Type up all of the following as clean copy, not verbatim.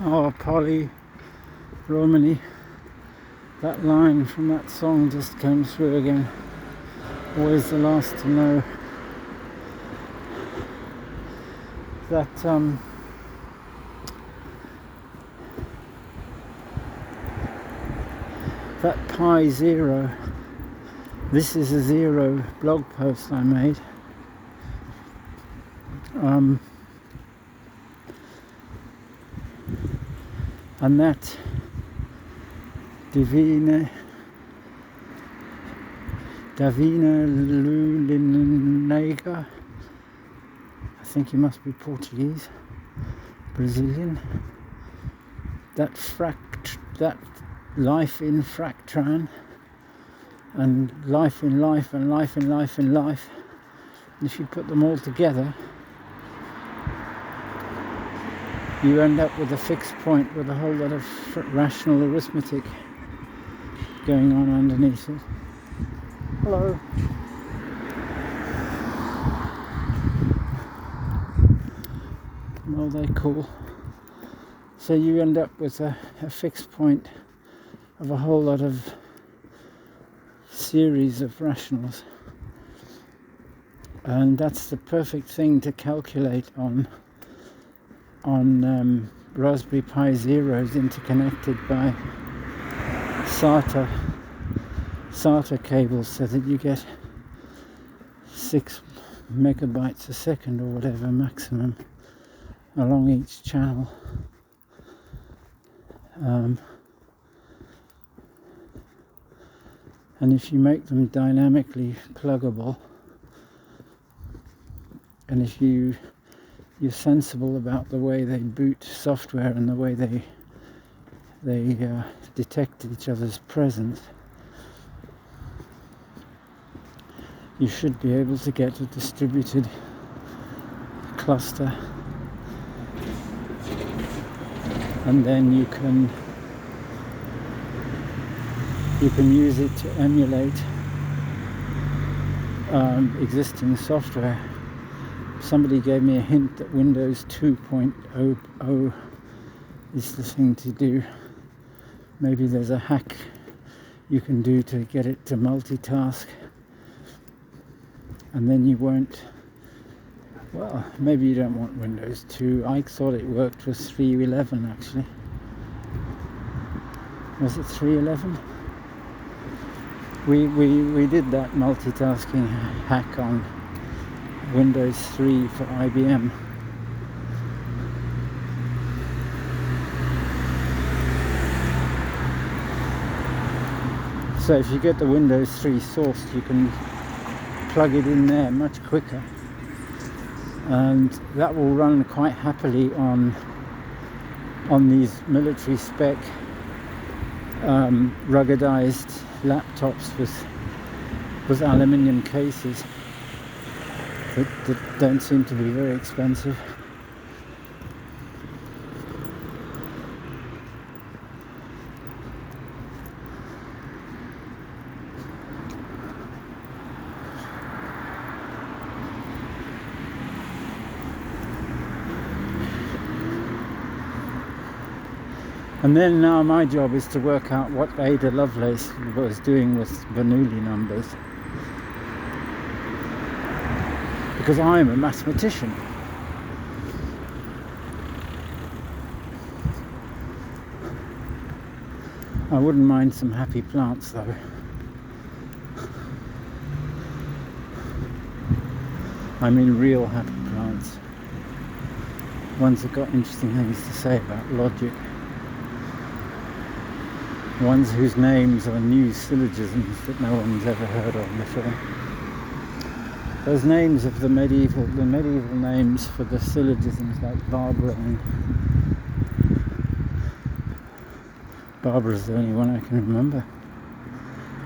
Oh, Polly Romani. That line from that song just came through again. Always the last to know. That that pi zero. This is a zero blog post I made. And that Davina Lulinaga, I think he must be Portuguese, Brazilian. That life in fractran, and life in life, and life in life in life. And if you put them all together, you end up with a fixed point with a whole lot of rational arithmetic going on underneath it. Hello. Well, they're cool. So you end up with a fixed point of a whole lot of series of rationals. And that's the perfect thing to calculate on Raspberry Pi Zeros interconnected by SATA cables, so that you get 6 megabytes a second or whatever maximum along each channel. And if you make them dynamically pluggable, and if you're sensible about the way they boot software and the way they detect each other's presence, you should be able to get a distributed cluster, and then you can use it to emulate existing software. Somebody gave me a hint that Windows 2.00 is the thing to do. Maybe there's a hack you can do to get it to multitask, and then you won't. Well, maybe you don't want Windows 2. I thought it worked with 3.11 actually. Was it 3.11? We did that multitasking hack on Windows 3 for IBM. So if you get the Windows 3 source, you can plug it in there much quicker, and that will run quite happily on these military spec ruggedized laptops with aluminium cases that don't seem to be very expensive. And then now my job is to work out what Ada Lovelace was doing with Bernoulli numbers, because I'm a mathematician. I wouldn't mind some happy plants though. I mean real happy plants. Ones that got interesting things to say about logic. Ones whose names are new syllogisms that no one's ever heard of before. Those names of the medieval names for the syllogisms, like Barbara, and Barbara's the only one I can remember.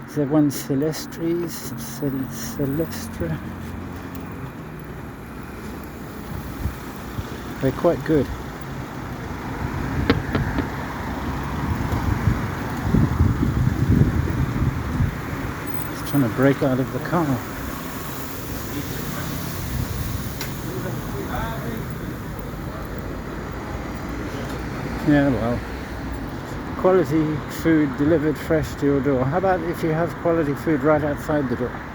Is there one Celestris? Celestra? They're quite good. Trying to break out of the car. Yeah, well, quality food delivered fresh to your door. How about if you have quality food right outside the door?